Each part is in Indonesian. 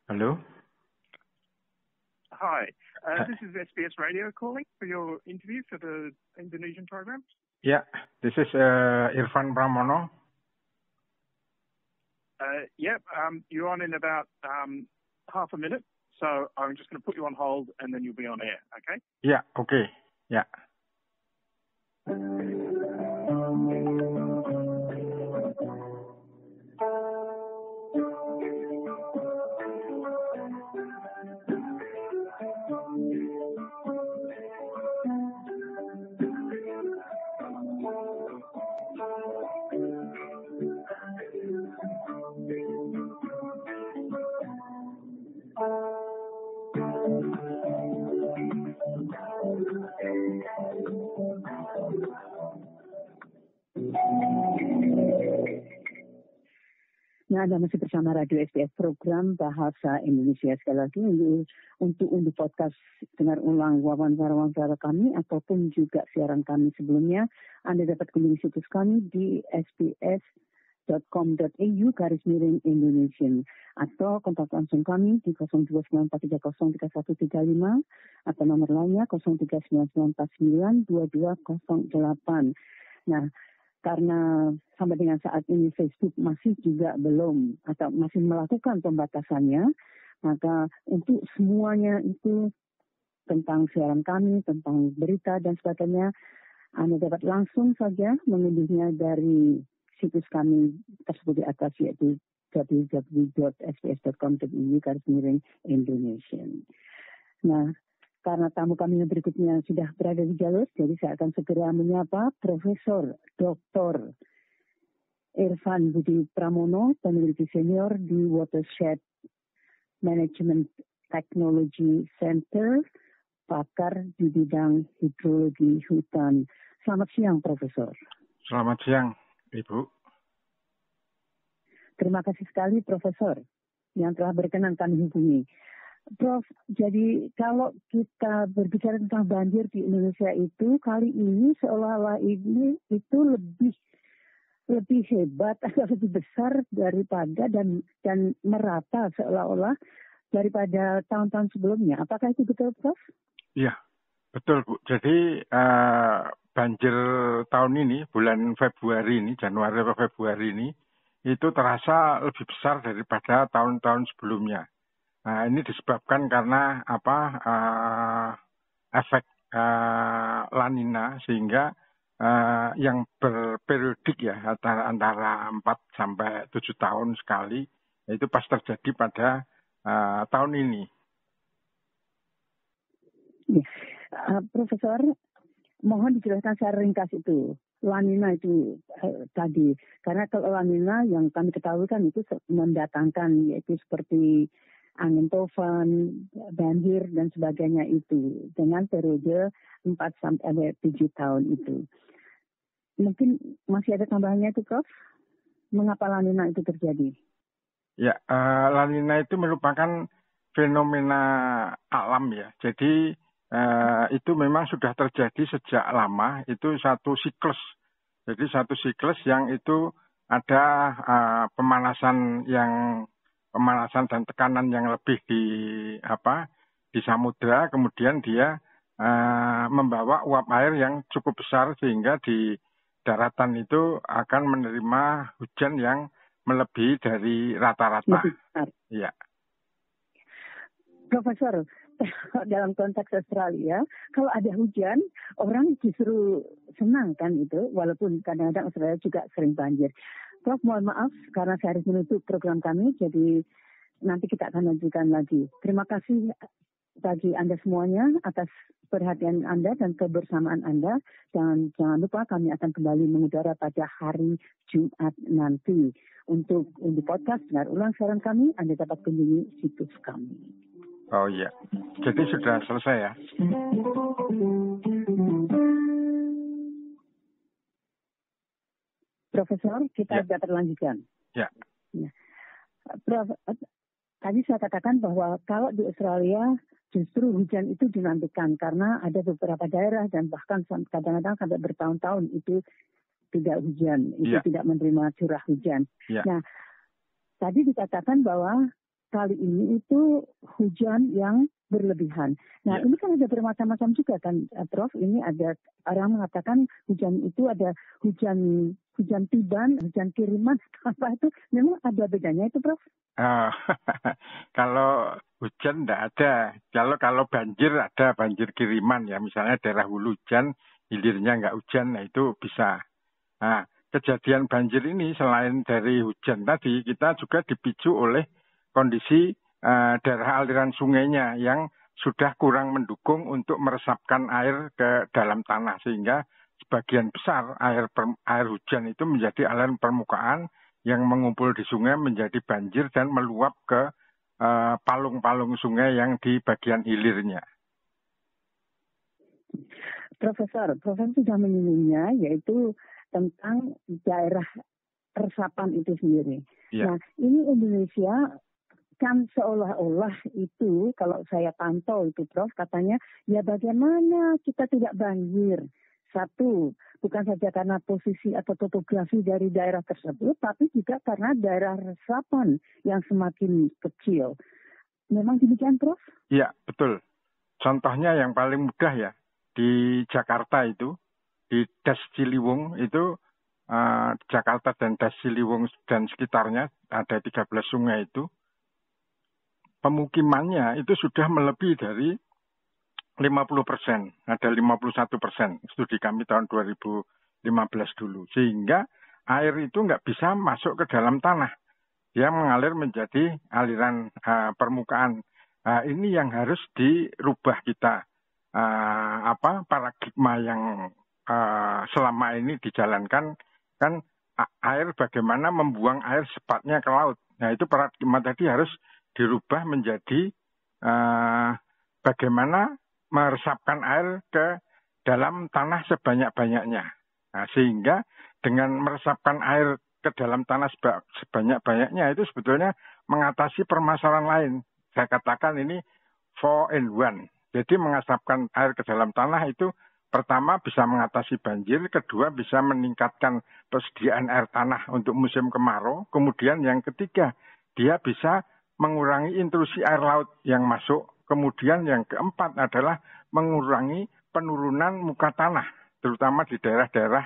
Hello? Hi, this is SBS Radio calling for your interview for the Indonesian program. Yeah, this is Irfan Pramono. You're on in about half a minute, so I'm just going to put you on hold and then you'll be on air, okay? Yeah, okay. Yeah. Nah, Anda masih bersama Radio SBS program Bahasa Indonesia. Sekali lagi untuk podcast dengar ulang wawancara kami ataupun juga siaran kami sebelumnya, Anda dapat kunjungi situs kami di sbs.com.au/Indonesian atau kontak langsung kami di 0294303135 atau nomor lainnya 0399492208. Nah, karena sampai dengan saat ini Facebook masih juga belum atau masih melakukan pembatasannya, maka untuk semuanya itu tentang siaran kami, tentang berita dan sebagainya, Anda dapat langsung saja mengunduhnya dari situs kami tersebut di atas, yaitu www.sbs.com.au/Indonesian. Nah, karena tamu kami yang berikutnya sudah berada di jalur, jadi saya akan segera menyapa Profesor Dr. Irfan Budi Pramono, peneliti senior di Watershed Management Technology Center, pakar di bidang hidrologi hutan. Selamat siang, Profesor. Selamat siang, Ibu. Terima kasih sekali, Profesor, yang telah berkenan kami hubungi. Prof, jadi kalau kita berbicara tentang banjir di Indonesia itu, kali ini seolah-olah ini itu lebih hebat atau lebih besar daripada dan merata seolah-olah daripada tahun-tahun sebelumnya. Apakah itu betul, Prof? Iya, betul, Bu. Jadi banjir tahun ini, bulan Februari ini, Januari atau Februari ini, itu terasa lebih besar daripada tahun-tahun sebelumnya. Nah, ini disebabkan karena efek La Nina, sehingga yang berperiodik ya antara 4 sampai 7 tahun sekali, itu pas terjadi pada tahun ini. Profesor, mohon dijelaskan secara ringkas itu. La Nina itu tadi, karena kalau La Nina yang kami ketahui kan itu mendatangkan, yaitu seperti angin tofan, banjir dan sebagainya itu dengan periode 4 sampai 7 tahun itu. Mungkin masih ada tambahannya itu, Prof? Mengapa La Nina itu terjadi? Ya, La Nina itu merupakan fenomena alam ya. Jadi itu memang sudah terjadi sejak lama, itu satu siklus. Jadi satu siklus yang itu ada pemanasan dan tekanan yang lebih di samudra, kemudian dia membawa uap air yang cukup besar sehingga di daratan itu akan menerima hujan yang melebihi dari rata-rata. Iya. Profesor, dalam konteks Australia, kalau ada hujan, orang justru senang kan itu, walaupun kadang-kadang Australia juga sering banjir. Prof, mohon maaf karena saya harus menutup program kami, jadi nanti kita akan lanjutkan lagi. Terima kasih bagi Anda semuanya atas perhatian Anda dan kebersamaan Anda. Jangan lupa kami akan kembali mengudara pada hari Jumat nanti. Untuk podcast dengar ulang siaran kami, Anda dapat kunjungi situs kami. Oh iya, jadi sudah selesai ya? Profesor, kita dapat lanjutkan. Ya. Prof, tadi saya katakan bahwa kalau di Australia justru hujan itu dinantikan karena ada beberapa daerah dan bahkan kadang-kadang sampai bertahun-tahun itu tidak hujan, itu tidak menerima curah hujan. Ya. Nah, tadi dikatakan bahwa kali ini itu hujan yang berlebihan. Nah, ini kan ada bermacam-macam juga kan, Prof. Ini ada orang mengatakan hujan itu ada hujan tiban, hujan kiriman, apa itu memang ada bedanya itu, Prof? Kalau hujan tidak ada. Kalau banjir ada banjir kiriman ya, misalnya daerah hulu hujan, hilirnya nggak hujan, nah itu bisa. Nah, kejadian banjir ini selain dari hujan tadi, kita juga dipicu oleh kondisi daerah aliran sungainya yang sudah kurang mendukung untuk meresapkan air ke dalam tanah, sehingga sebagian besar air hujan itu menjadi aliran permukaan yang mengumpul di sungai menjadi banjir dan meluap ke palung-palung sungai yang di bagian hilirnya. Profesor sudah menyinggungnya, yaitu tentang daerah resapan itu sendiri. Ya. Nah, ini Indonesia kan seolah-olah itu, kalau saya pantau itu Prof, katanya ya bagaimana kita tidak banjir. Satu, bukan saja karena posisi atau topografi dari daerah tersebut, tapi juga karena daerah resapan yang semakin kecil. Memang demikian, Prof? Iya, betul. Contohnya yang paling mudah ya, di Jakarta itu, di Das Ciliwung itu, Jakarta dan Das Ciliwung dan sekitarnya, ada 13 sungai itu, pemukimannya itu sudah melebihi dari 50%, ada 51% studi kami tahun 2015 dulu. Sehingga air itu nggak bisa masuk ke dalam tanah. Dia mengalir menjadi aliran permukaan. Ini yang harus dirubah kita. Paradigma yang selama ini dijalankan, kan air bagaimana membuang air sepatnya ke laut. Nah itu paradigma tadi harus dirubah menjadi bagaimana meresapkan air ke dalam tanah sebanyak-banyaknya. Nah, sehingga dengan meresapkan air ke dalam tanah sebanyak-banyaknya itu sebetulnya mengatasi permasalahan lain. Saya katakan ini 4-in-1. Jadi mengesapkan air ke dalam tanah itu pertama bisa mengatasi banjir, kedua bisa meningkatkan persediaan air tanah untuk musim kemarau, kemudian yang ketiga dia bisa mengurangi intrusi air laut yang masuk. Kemudian yang keempat adalah mengurangi penurunan muka tanah, terutama di daerah-daerah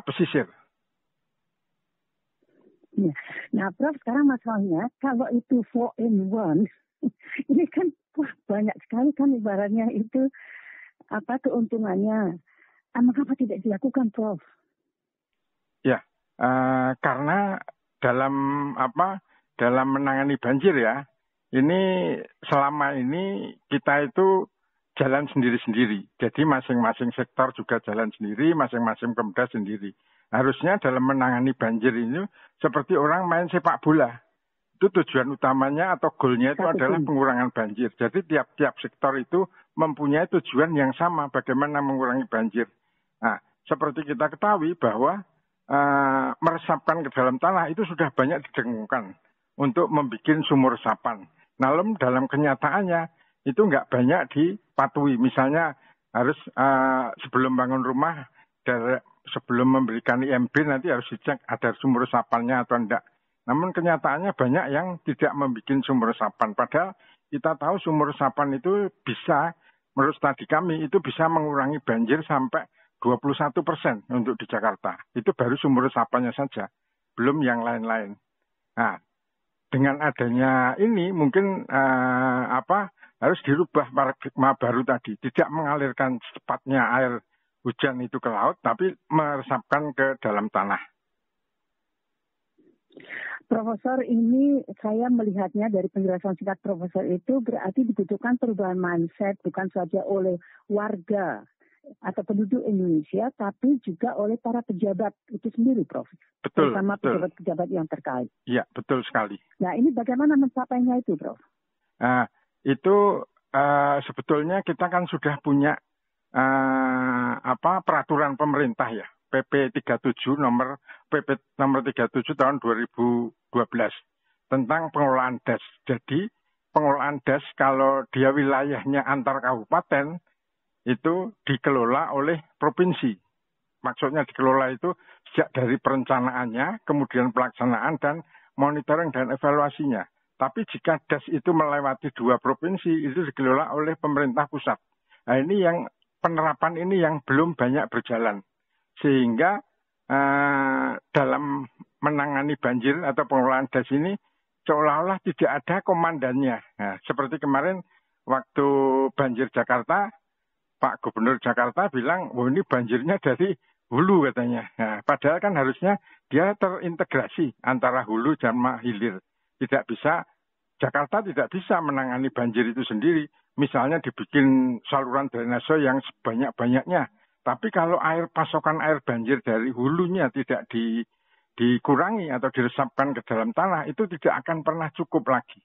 pesisir. Ya. Nah, Prof, sekarang masalahnya kalau itu 4-in-1, ini kan banyak sekali kan ibaratnya itu keuntungannya. Mengapa tidak dilakukan, Prof? Ya, karena dalam menangani banjir ya, ini selama ini kita itu jalan sendiri-sendiri. Jadi masing-masing sektor juga jalan sendiri, masing-masing Pemda sendiri. Harusnya dalam menangani banjir ini seperti orang main sepak bola. Itu tujuan utamanya atau goalnya itu adalah pengurangan banjir. Jadi tiap-tiap sektor itu mempunyai tujuan yang sama bagaimana mengurangi banjir. Nah, seperti kita ketahui bahwa meresapkan ke dalam tanah itu sudah banyak didengungkan untuk membuat sumur resapan. Namun dalam kenyataannya itu nggak banyak dipatuhi. Misalnya harus sebelum bangun rumah, sebelum memberikan IMB nanti harus dicek ada sumur resapannya atau enggak. Namun kenyataannya banyak yang tidak membuat sumur resapan. Padahal kita tahu sumur resapan itu bisa, menurut studi kami, itu bisa mengurangi banjir sampai 21% untuk di Jakarta. Itu baru sumur resapannya saja, belum yang lain-lain. Nah, dengan adanya ini mungkin harus dirubah paradigma baru tadi, tidak mengalirkan secepatnya air hujan itu ke laut, tapi meresapkan ke dalam tanah. Profesor, ini saya melihatnya dari penjelasan singkat Profesor itu berarti dibutuhkan perubahan mindset bukan saja oleh warga atau penduduk Indonesia, tapi juga oleh para pejabat itu sendiri, Prof. Betul. Terutama pejabat-pejabat yang terkait. Iya, betul sekali. Nah, ini bagaimana mencapainya itu, Prof? Itu sebetulnya kita kan sudah punya peraturan pemerintah ya, PP nomor 37 tahun 2012 tentang pengelolaan DAS. Jadi pengelolaan DAS kalau dia wilayahnya antar kabupaten itu dikelola oleh provinsi. Maksudnya dikelola itu sejak dari perencanaannya, kemudian pelaksanaan dan monitoring dan evaluasinya. Tapi jika DAS itu melewati 2 provinsi, itu dikelola oleh pemerintah pusat. Nah, ini yang penerapan ini yang belum banyak berjalan. Sehingga dalam menangani banjir atau pengelolaan DAS ini seolah-olah tidak ada komandannya. Nah, seperti kemarin waktu banjir Jakarta, Pak Gubernur Jakarta bilang, oh ini banjirnya dari hulu katanya. Nah, padahal kan harusnya dia terintegrasi antara hulu dan hilir. Tidak bisa, Jakarta tidak bisa menangani banjir itu sendiri. Misalnya dibikin saluran drainase yang sebanyak-banyaknya. Tapi kalau pasokan air banjir dari hulunya tidak dikurangi atau diresapkan ke dalam tanah, itu tidak akan pernah cukup lagi.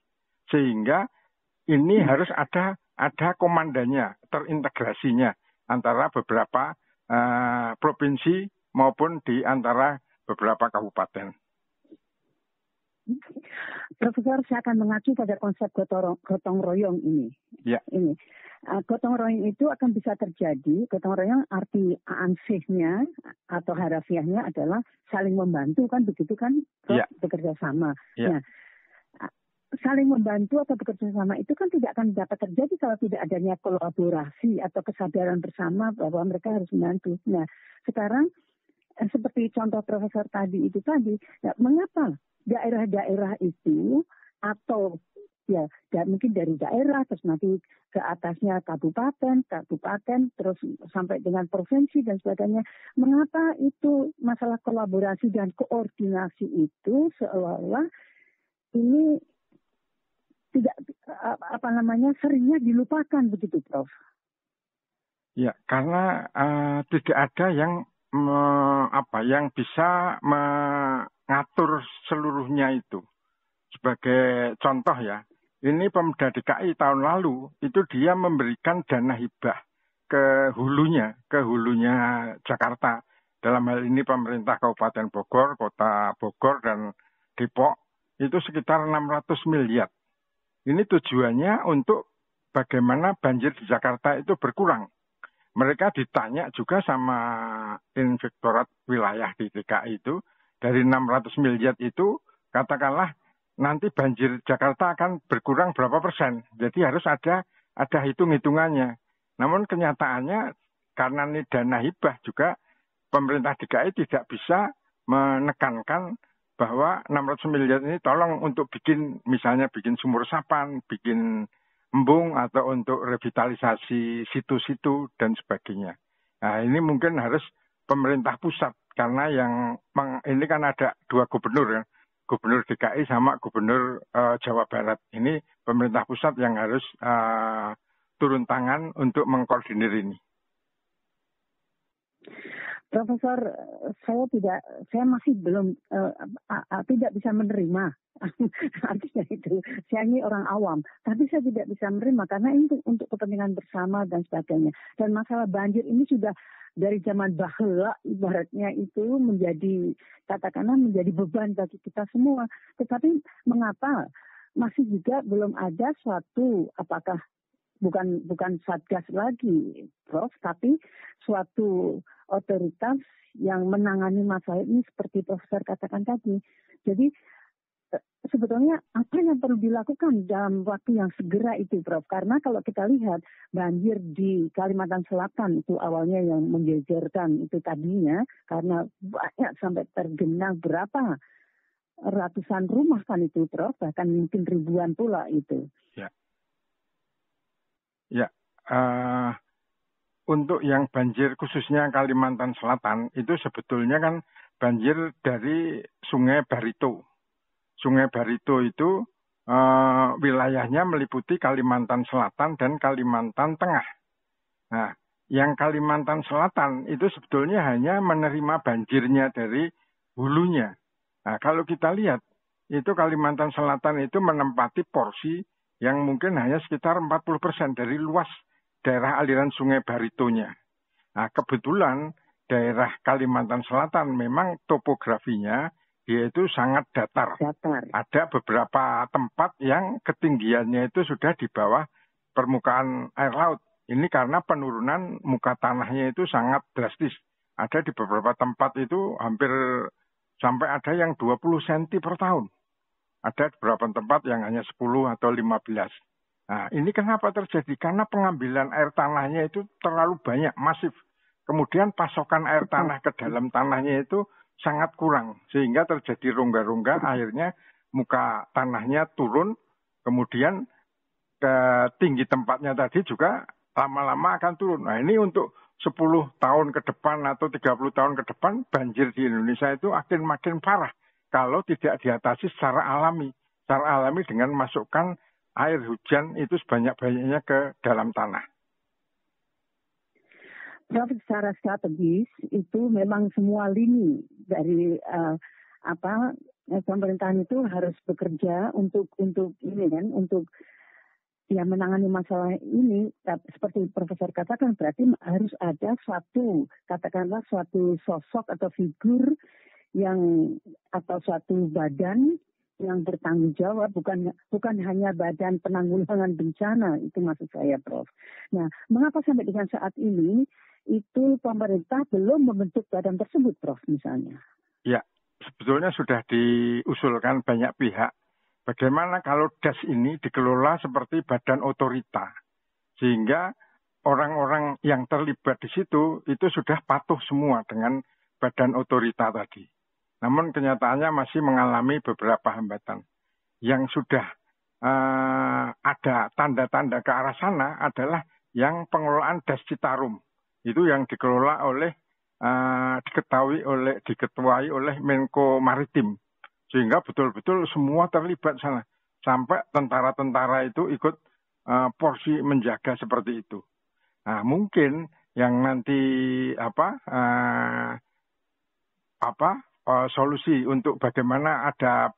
Sehingga ini harus ada komandannya, terintegrasinya antara beberapa provinsi maupun di antara beberapa kabupaten. Profesor, saya akan mengacu pada konsep gotong royong ini. Ya. Ini gotong royong itu akan bisa terjadi. Gotong royong arti ansihnya atau harafiahnya adalah saling membantu, kan begitu kan? Ya. Bekerja sama. Ya. Nah, saling membantu atau bekerja sama itu kan tidak akan dapat terjadi kalau tidak adanya kolaborasi atau kesadaran bersama bahwa mereka harus membantu. Nah, sekarang seperti contoh profesor tadi, ya, mengapa daerah-daerah itu atau ya mungkin dari daerah terus nanti ke atasnya kabupaten terus sampai dengan provinsi dan sebagainya, mengapa itu masalah kolaborasi dan koordinasi itu seolah-olah ini tidak seringnya dilupakan begitu, Prof? Ya, karena tidak ada yang bisa mengatur seluruhnya itu. Sebagai contoh ya, ini Pemda DKI tahun lalu itu dia memberikan dana hibah ke hulunya Jakarta. Dalam hal ini pemerintah Kabupaten Bogor, Kota Bogor dan Depok itu sekitar 600 miliar. Ini tujuannya untuk bagaimana banjir di Jakarta itu berkurang. Mereka ditanya juga sama Inspektorat Wilayah di DKI itu, dari 600 miliar itu, katakanlah nanti banjir Jakarta akan berkurang berapa persen. Jadi harus ada hitung-hitungannya. Namun kenyataannya, karena ini dana hibah juga, pemerintah DKI tidak bisa menekankan bahwa 600 miliar ini tolong untuk misalnya bikin sumur resapan, bikin embung atau untuk revitalisasi situ-situ dan sebagainya. Nah, ini mungkin harus pemerintah pusat karena ini kan ada 2 gubernur ya, Gubernur DKI sama Gubernur Jawa Barat. Ini pemerintah pusat yang harus turun tangan untuk mengkoordinir ini. Profesor, saya masih belum tidak bisa menerima artinya itu. Saya ini orang awam, tapi saya tidak bisa menerima karena ini untuk kepentingan bersama dan sebagainya. Dan masalah banjir ini sudah dari zaman bahula ibaratnya itu menjadi beban bagi kita semua. Tetapi mengapa masih juga belum ada suatu apakah bukan satgas lagi, Prof, tapi suatu otoritas yang menangani masalah ini seperti Profesor katakan tadi. Jadi sebetulnya apa yang perlu dilakukan dalam waktu yang segera itu, Prof? Karena kalau kita lihat banjir di Kalimantan Selatan itu awalnya yang menggegerkan itu tadinya karena banyak sampai tergenang berapa ratusan rumah kan itu, Prof, bahkan mungkin ribuan pula itu. Ya, untuk yang banjir khususnya Kalimantan Selatan itu sebetulnya kan banjir dari Sungai Barito. Sungai Barito itu wilayahnya meliputi Kalimantan Selatan dan Kalimantan Tengah. Nah, yang Kalimantan Selatan itu sebetulnya hanya menerima banjirnya dari hulunya. Nah, kalau kita lihat, itu Kalimantan Selatan itu menempati porsi yang mungkin hanya sekitar 40% dari luas daerah aliran Sungai Baritonya. Nah, kebetulan daerah Kalimantan Selatan memang topografinya yaitu sangat datar. Ada beberapa tempat yang ketinggiannya itu sudah di bawah permukaan air laut. Ini karena penurunan muka tanahnya itu sangat drastis. Ada di beberapa tempat itu hampir sampai ada yang 20 cm per tahun. ada beberapa tempat yang hanya 10 atau 15. Nah, ini kenapa terjadi? Karena pengambilan air tanahnya itu terlalu banyak, masif. Kemudian pasokan air tanah ke dalam tanahnya itu sangat kurang. Sehingga terjadi rongga-rongga, akhirnya muka tanahnya turun. Kemudian ke tinggi tempatnya tadi juga lama-lama akan turun. Nah, ini untuk 10 tahun ke depan atau 30 tahun ke depan, banjir di Indonesia itu akan makin parah kalau tidak diatasi secara alami. Secara alami dengan masukkan air hujan itu sebanyak-banyaknya ke dalam tanah. Prof, secara strategis itu memang semua lini dari pemerintahan itu harus bekerja untuk ini kan, untuk ya menangani masalah ini. Seperti Profesor katakan, berarti harus ada suatu sosok atau figur yang atau suatu badan yang bertanggung jawab, bukan hanya badan penanggulangan bencana, itu maksud saya, Prof. Nah, mengapa sampai dengan saat ini itu pemerintah belum membentuk badan tersebut, Prof, misalnya? Ya, sebetulnya sudah diusulkan banyak pihak. Bagaimana kalau DAS ini dikelola seperti badan otorita, sehingga orang-orang yang terlibat di situ itu sudah patuh semua dengan badan otorita tadi. Namun kenyataannya masih mengalami beberapa hambatan. Yang sudah ada tanda-tanda ke arah sana adalah yang pengelolaan DAS Citarum. Itu yang dikelola oleh, diketuai oleh Menko Maritim. Sehingga betul-betul semua terlibat sana. Sampai tentara-tentara itu ikut porsi menjaga seperti itu. Nah, mungkin yang nanti solusi untuk bagaimana ada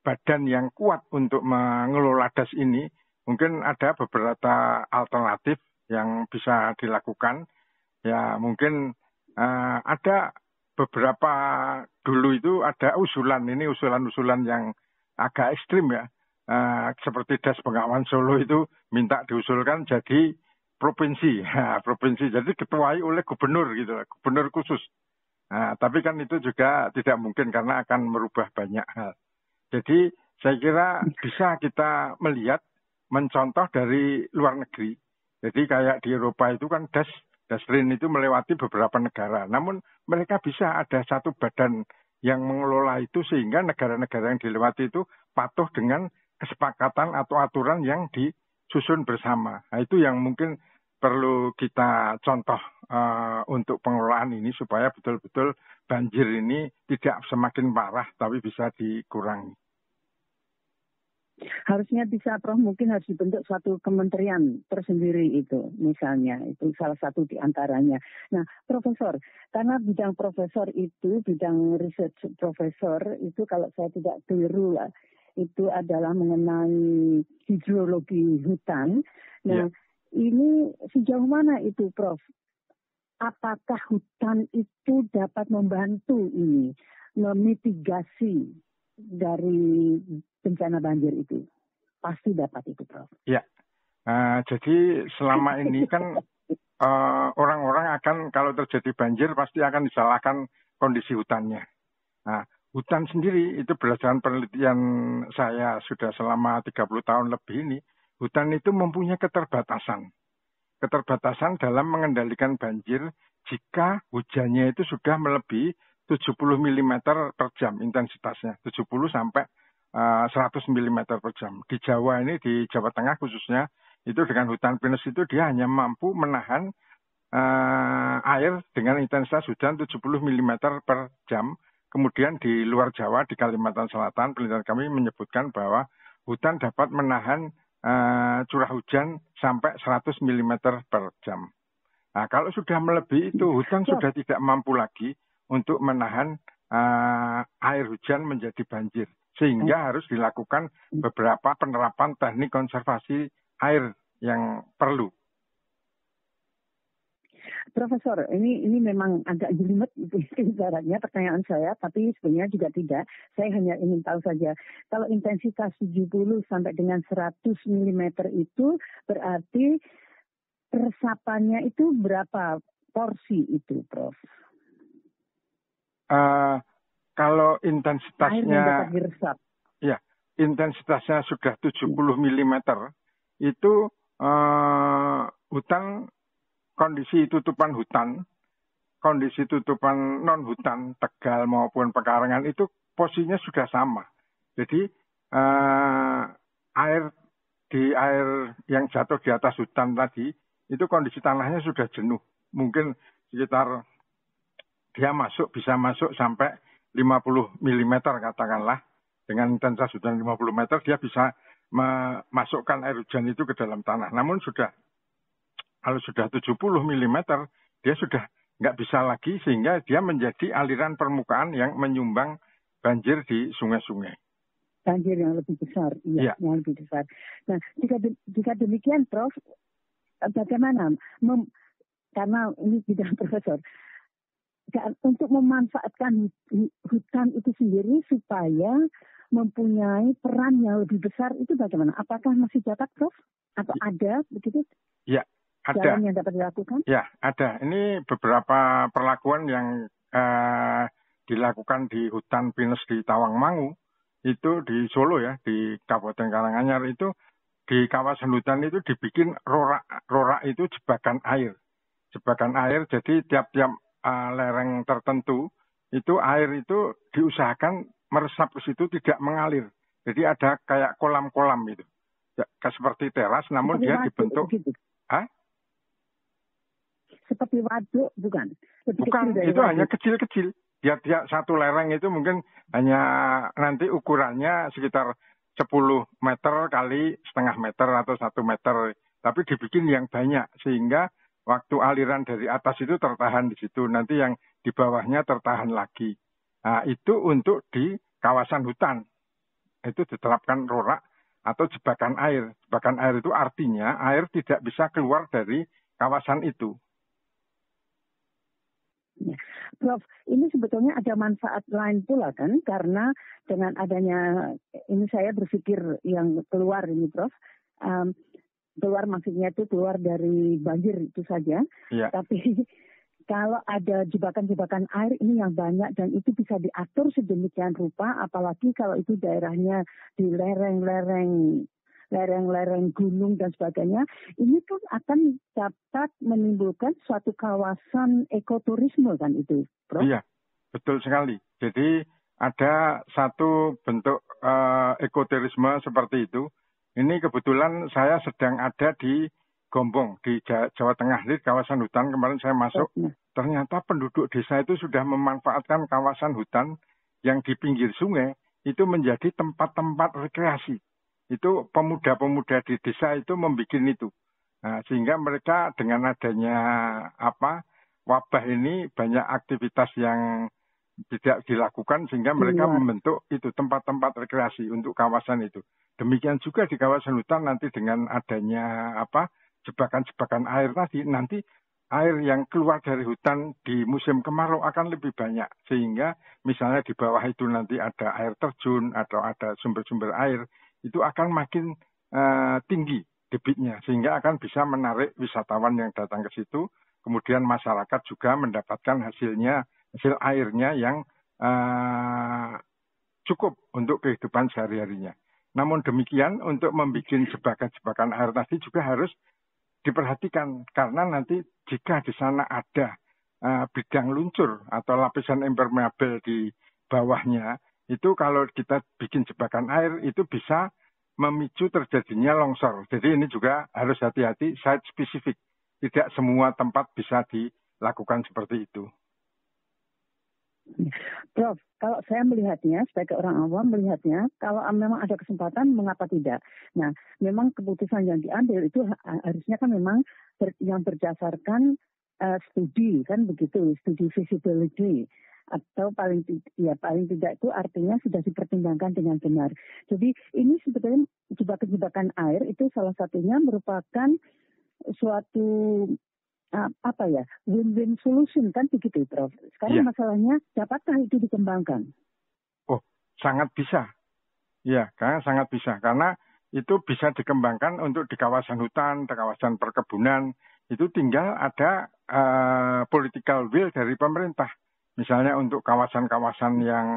badan yang kuat untuk mengelola DAS ini, mungkin ada beberapa alternatif yang bisa dilakukan. Ya, mungkin ada beberapa dulu itu ada usulan-usulan yang agak ekstrim ya. Seperti DAS Bengawan Solo itu minta diusulkan jadi provinsi. Provinsi jadi diketuai oleh gubernur gitu, gubernur khusus. Nah, tapi kan itu juga tidak mungkin karena akan merubah banyak hal. Jadi saya kira bisa kita melihat, mencontoh dari luar negeri. Jadi kayak di Eropa itu kan DASRIN itu melewati beberapa negara. Namun mereka bisa ada satu badan yang mengelola itu sehingga negara-negara yang dilewati itu patuh dengan kesepakatan atau aturan yang disusun bersama. Nah, itu yang mungkin perlu kita contoh untuk pengelolaan ini supaya betul-betul banjir ini tidak semakin parah tapi bisa dikurangi. Harusnya bisa, Prof, mungkin harus dibentuk suatu kementerian tersendiri itu, misalnya. Itu salah satu di antaranya. Nah, Profesor, karena bidang profesor itu, bidang research profesor itu kalau saya tidak keliru, itu adalah mengenai hidrologi hutan. Nah, ini sejauh mana itu, Prof? Apakah hutan itu dapat membantu ini, memitigasi dari bencana banjir itu? Pasti dapat itu, Prof. Ya, jadi selama ini kan orang-orang akan kalau terjadi banjir pasti akan disalahkan kondisi hutannya. Nah, hutan sendiri itu berdasarkan penelitian saya sudah selama 30 tahun lebih ini, hutan itu mempunyai keterbatasan. Keterbatasan dalam mengendalikan banjir jika hujannya itu sudah melebihi 70 mm per jam intensitasnya, 70 sampai 100 mm per jam. Di Jawa ini, di Jawa Tengah khususnya, itu dengan hutan pinus itu dia hanya mampu menahan air dengan intensitas hujan 70 mm per jam. Kemudian di luar Jawa, di Kalimantan Selatan, penelitian kami menyebutkan bahwa hutan dapat menahan curah hujan sampai 100 mm per jam. Nah, kalau sudah melebihi itu, hutan sudah tidak mampu lagi untuk menahan air hujan menjadi banjir. Sehingga harus dilakukan beberapa penerapan teknik konservasi air yang perlu. Profesor, ini memang agak jelimet ibaratnya pertanyaan saya, tapi sebenarnya juga tidak. Saya hanya ingin tahu saja, kalau intensitas 70 sampai dengan 100 mm itu berarti resapannya itu berapa porsi itu, Prof? Kalau intensitasnya, air yang dapat diresap. Ya, intensitasnya sudah 70 mm, itu hutan, kondisi tutupan hutan, kondisi tutupan non-hutan, Tegal maupun pekarangan itu posisinya sudah sama. Jadi air yang jatuh di atas hutan tadi, itu kondisi tanahnya sudah jenuh. Mungkin sekitar dia bisa masuk sampai 50 mm katakanlah. Dengan intensitas hujan 50 meter, dia bisa memasukkan air hujan itu ke dalam tanah. Namun kalau sudah 70 mm, dia sudah nggak bisa lagi, sehingga dia menjadi aliran permukaan yang menyumbang banjir di sungai-sungai. Banjir yang lebih besar, iya, yang lebih besar. Nah, jika demikian, Prof, bagaimana? Karena ini bidang Profesor, untuk memanfaatkan hutan itu sendiri supaya mempunyai peran yang lebih besar itu bagaimana? Apakah masih dapat, Prof? Atau ada begitu? Ya, ada. Jalan yang dapat dilakukan? Ya, ada. Ini beberapa perlakuan yang dilakukan di hutan pinus di Tawangmangu, itu di Solo ya, di Kabupaten Karanganyar itu, di kawasan hutan itu dibikin rorak. Rorak itu jebakan air. Jebakan air, jadi tiap-tiap lereng tertentu, itu air itu diusahakan meresap ke situ, tidak mengalir. Jadi ada kayak kolam-kolam itu. Ya, seperti teras, namun seperti dia dibentuk. Hah? Seperti waduk, bukan? Bukan, itu hanya kecil-kecil. Dia satu lereng itu mungkin hanya nanti ukurannya sekitar 10 meter kali setengah meter atau 1 meter. Tapi dibikin yang banyak, sehingga waktu aliran dari atas itu tertahan di situ. Nanti yang di bawahnya tertahan lagi. Nah, itu untuk di kawasan hutan. Itu diterapkan rorak atau jebakan air. Jebakan air itu artinya air tidak bisa keluar dari kawasan itu. Ya. Prof, ini sebetulnya ada manfaat lain pula kan? Karena dengan adanya, ini saya berpikir yang keluar ini Prof, keluar maksudnya itu keluar dari banjir itu saja. Ya. Tapi kalau ada jebakan-jebakan air ini yang banyak dan itu bisa diatur sedemikian rupa, apalagi kalau itu daerahnya di lereng-lereng gunung dan sebagainya, ini kan akan dapat menimbulkan suatu kawasan ekoturisme kan itu, Prof? Iya, betul sekali. Jadi ada satu bentuk ekoturisme seperti itu. Ini kebetulan saya sedang ada di Gombong, di Jawa Tengah, di kawasan hutan. Kemarin saya masuk, ternyata penduduk desa itu sudah memanfaatkan kawasan hutan yang di pinggir sungai itu menjadi tempat-tempat rekreasi. Itu pemuda-pemuda di desa itu membuat itu. Nah, sehingga mereka dengan adanya wabah ini banyak aktivitas yang tidak dilakukan, sehingga mereka membentuk itu tempat-tempat rekreasi untuk kawasan itu. Demikian juga di kawasan hutan nanti dengan adanya jebakan-jebakan air tadi, nanti air yang keluar dari hutan di musim kemarau akan lebih banyak. Sehingga misalnya di bawah itu nanti ada air terjun atau ada sumber-sumber air, itu akan makin tinggi debitnya. Sehingga akan bisa menarik wisatawan yang datang ke situ. Kemudian masyarakat juga mendapatkan hasil airnya yang cukup untuk kehidupan sehari-harinya. Namun demikian, untuk membuat jebakan-jebakan air tadi juga harus diperhatikan, karena nanti jika di sana ada bidang luncur atau lapisan impermeable di bawahnya, itu kalau kita bikin jebakan air itu bisa memicu terjadinya longsor. Jadi ini juga harus hati-hati, site spesifik. Tidak semua tempat bisa dilakukan seperti itu. Prof, kalau saya melihatnya, sebagai orang awam melihatnya, kalau memang ada kesempatan, mengapa tidak? Nah, memang keputusan yang diambil itu harusnya kan memang yang berdasarkan studi, kan begitu, studi feasibility. Atau paling tidak itu artinya sudah dipertimbangkan dengan benar. Jadi ini sebetulnya jebakan-jebakan air itu salah satunya merupakan suatu win-win solution kan begitu, Prof. Sekarang masalahnya, dapatkah itu dikembangkan? Oh, sangat bisa. Ya, sangat bisa. Karena itu bisa dikembangkan untuk di kawasan hutan, di kawasan perkebunan. Itu tinggal ada political will dari pemerintah. Misalnya untuk kawasan-kawasan yang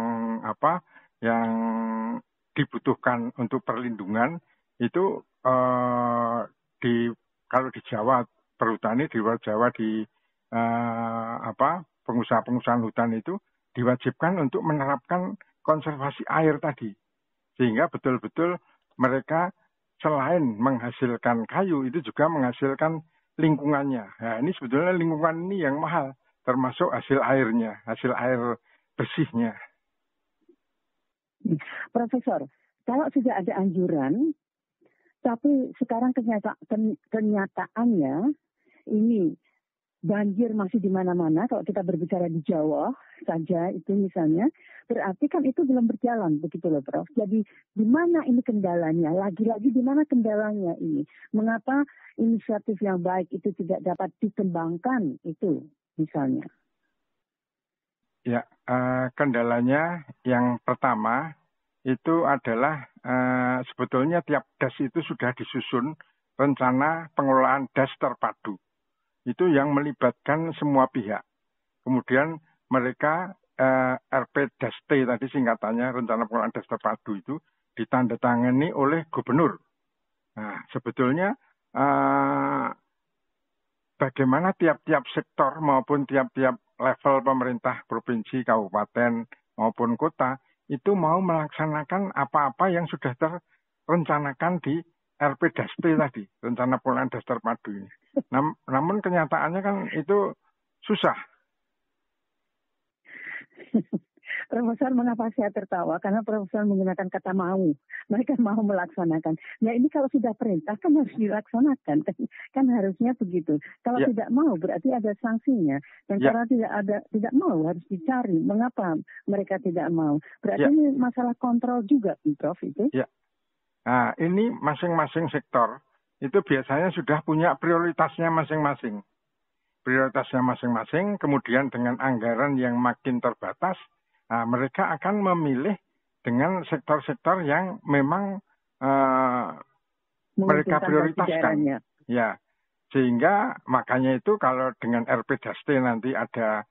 dibutuhkan untuk perlindungan itu kalau di Jawa perhutani, di luar Jawa di pengusaha-pengusaha hutan itu diwajibkan untuk menerapkan konservasi air tadi, sehingga betul-betul mereka selain menghasilkan kayu itu juga menghasilkan lingkungannya. Nah, ini sebetulnya lingkungan ini yang mahal, termasuk hasil airnya, hasil air bersihnya. Profesor, kalau sudah ada anjuran, tapi sekarang kenyataannya ini banjir masih di mana-mana. Kalau kita berbicara di Jawa saja itu misalnya, berarti kan itu belum berjalan begitu loh Prof. Jadi di mana ini kendalanya? Lagi-lagi di mana kendalanya ini? Mengapa inisiatif yang baik itu tidak dapat dikembangkan itu misalnya? Ya, kendalanya yang pertama itu adalah sebetulnya tiap das itu sudah disusun rencana pengelolaan das terpadu. Itu yang melibatkan semua pihak. Kemudian mereka RP-DAS-T tadi singkatannya, rencana pengelolaan das terpadu itu ditandatangani oleh gubernur. Nah, sebetulnya bagaimana tiap-tiap sektor maupun tiap-tiap level pemerintah provinsi, kabupaten maupun kota itu mau melaksanakan apa-apa yang sudah terencanakan di RP-DAS-T tadi, rencana pengelolaan das terpadu ini. Namun kenyataannya kan itu susah. Profesor, mengapa saya tertawa? Karena Profesor menggunakan kata mau. Mereka mau melaksanakan. Ya ini kalau sudah perintah kan harus dilaksanakan. Kan harusnya begitu. Kalau tidak mau berarti ada sanksinya. Dan karena tidak mau harus dicari. Mengapa mereka tidak mau? Berarti ini masalah kontrol juga, Prof. Itu. Ya. Nah, ini masing-masing sektor itu biasanya sudah punya prioritasnya masing-masing. Prioritasnya masing-masing, kemudian dengan anggaran yang makin terbatas, mereka akan memilih dengan sektor-sektor yang memang mereka prioritaskan. Ya, sehingga makanya itu kalau dengan RP-DAS-T nanti ada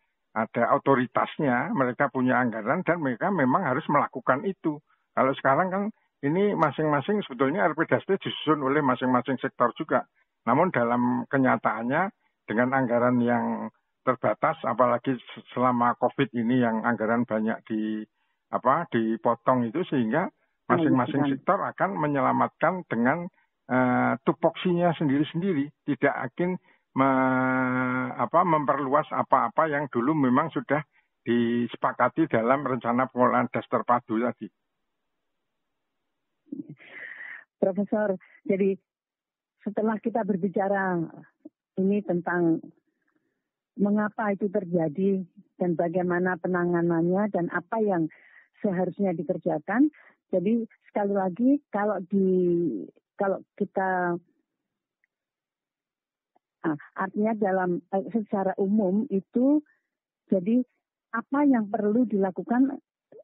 otoritasnya, mereka punya anggaran dan mereka memang harus melakukan itu. Kalau sekarang kan ini masing-masing sebetulnya RP-DAS-T disusun oleh masing-masing sektor juga. Namun dalam kenyataannya dengan anggaran yang terbatas, apalagi selama COVID ini yang anggaran banyak dipotong itu, sehingga masing-masing sektor akan menyelamatkan dengan tupoksinya sendiri-sendiri, tidak akan memperluas apa-apa yang dulu memang sudah disepakati dalam rencana pengelolaan das terpadu tadi. Profesor, jadi setelah kita berbicara ini tentang mengapa itu terjadi dan bagaimana penanganannya dan apa yang seharusnya dikerjakan. Jadi sekali lagi kalau kita artinya dalam secara umum itu, jadi apa yang perlu dilakukan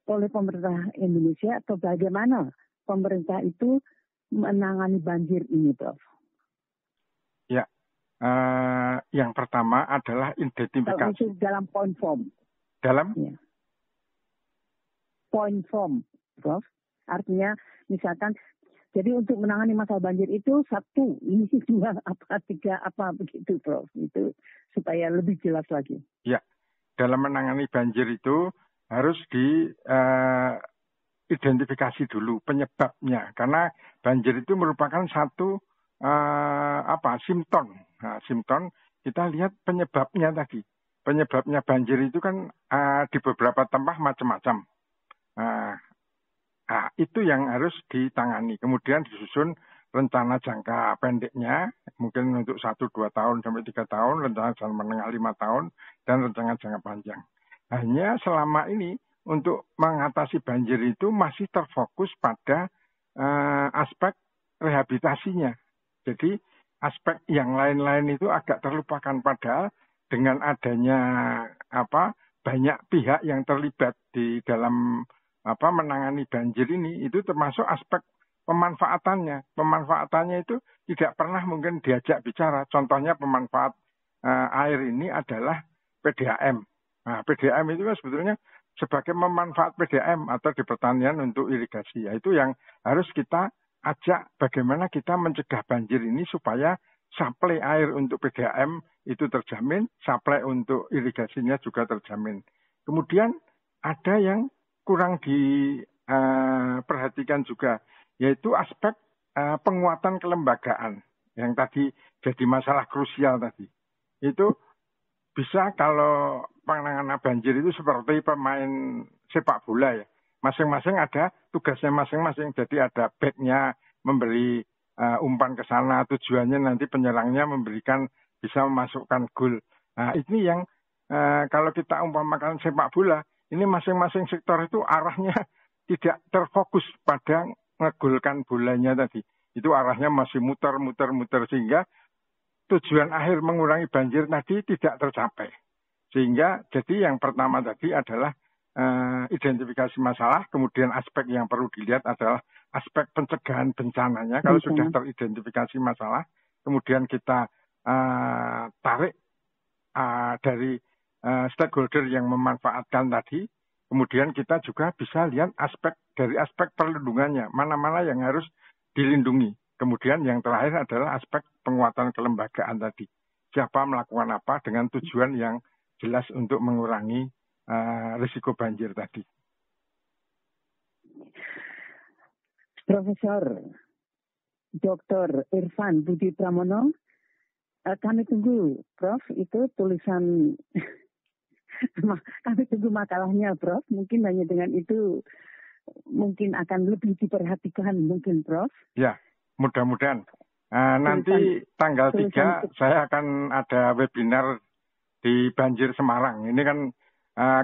oleh pemerintah Indonesia atau bagaimana pemerintah itu menangani banjir ini, Prof? Ya, yang pertama adalah identifikasi. Kalau dalam point form. Dalam? Ya. Point form, Prof. Artinya misalkan, jadi untuk menangani masalah banjir itu 1, ini 2, 3, begitu, Prof. Itu supaya lebih jelas lagi. Ya, dalam menangani banjir itu harus identifikasi dulu penyebabnya, karena banjir itu merupakan satu simptom. Nah, simptom kita lihat penyebabnya tadi. Penyebabnya banjir itu kan di beberapa tempat macam-macam. Itu yang harus ditangani. Kemudian disusun rencana jangka pendeknya, mungkin untuk 1-2 tahun sampai 3 tahun, rencana jangka menengah 5 tahun, dan rencana jangka panjang. Hanya selama ini untuk mengatasi banjir itu masih terfokus pada aspek rehabilitasinya. Jadi aspek yang lain-lain itu agak terlupakan, padahal dengan adanya banyak pihak yang terlibat di dalam menangani banjir ini, itu termasuk aspek pemanfaatannya. Pemanfaatannya itu tidak pernah mungkin diajak bicara. Contohnya pemanfaat air ini adalah PDAM. Nah, PDAM itu kan sebetulnya sebagai memanfaat PDAM atau di pertanian untuk irigasi. Ya, itu yang harus kita ajak bagaimana kita mencegah banjir ini supaya suplai air untuk PDAM itu terjamin, suplai untuk irigasinya juga terjamin. Kemudian ada yang kurang diperhatikan juga, yaitu aspek penguatan kelembagaan yang tadi jadi masalah krusial tadi. Itu bisa kalau penanganan banjir itu seperti pemain sepak bola ya. Masing-masing ada tugasnya masing-masing. Jadi ada backnya memberi umpan ke sana, tujuannya nanti penyerangnya memberikan bisa memasukkan gol. Nah ini yang kalau kita umpamakan sepak bola, ini masing-masing sektor itu arahnya tidak terfokus pada ngegolkan bolanya tadi. Itu arahnya masih muter-muter sehingga tujuan akhir mengurangi banjir tadi tidak tercapai. Sehingga jadi yang pertama tadi adalah identifikasi masalah, kemudian aspek yang perlu dilihat adalah aspek pencegahan bencananya. Kalau sudah teridentifikasi masalah, kemudian kita tarik dari stakeholder yang memanfaatkan tadi, kemudian kita juga bisa lihat aspek perlindungannya, mana-mana yang harus dilindungi. Kemudian yang terakhir adalah aspek penguatan kelembagaan tadi. Siapa melakukan apa dengan tujuan yang jelas untuk mengurangi risiko banjir tadi. Profesor Dr. Irfan Budi Pramono, kami tunggu, Prof, itu tulisan, kami tunggu makalahnya, Prof. Mungkin hanya dengan itu mungkin akan lebih diperhatikan mungkin, Prof. Ya. Mudah-mudahan. Nanti tanggal 3 saya akan ada webinar di Banjir Semarang. Ini kan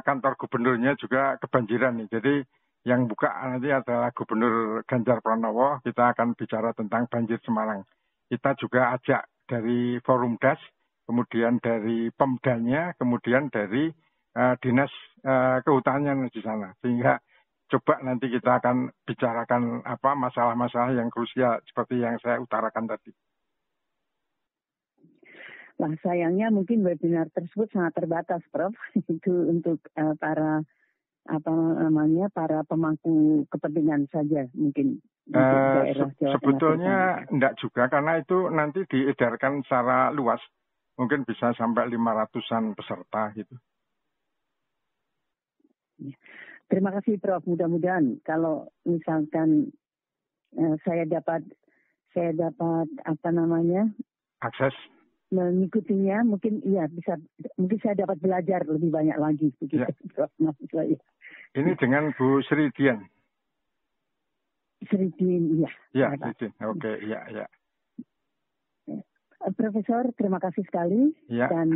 kantor gubernurnya juga kebanjiran nih. Jadi yang buka nanti adalah Gubernur Ganjar Pranowo. Kita akan bicara tentang Banjir Semarang. Kita juga ajak dari Forum Das, kemudian dari Pemdanya, kemudian dari Dinas Kehutanan di sana. Sehingga coba nanti kita akan bicarakan masalah-masalah yang krusial seperti yang saya utarakan tadi. Wah, sayangnya mungkin webinar tersebut sangat terbatas, Prof. Itu untuk para pemangku kepentingan saja mungkin. Daerah Jawa sebetulnya enggak juga karena itu nanti diedarkan secara luas. Mungkin bisa sampai 500-an peserta gitu. Terima kasih, Prof. Mudah-mudahan kalau misalkan saya dapat akses mengikutinya, mungkin saya dapat belajar lebih banyak lagi begitu, Prof. Maksud saya. Ini dengan Bu Sridian. Sridian, ya. Ya, Sridian. Oke, ya. Profesor, terima kasih sekali dan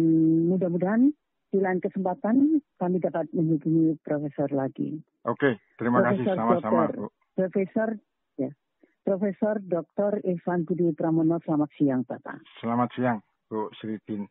mudah-mudahan di lain kesempatan kami dapat menghubungi Profesor lagi. Oke, terima kasih sama-sama, Bu. Profesor Dr. Irfan Budi Pramono, selamat siang, Bapak. Selamat siang, Bu Sridin.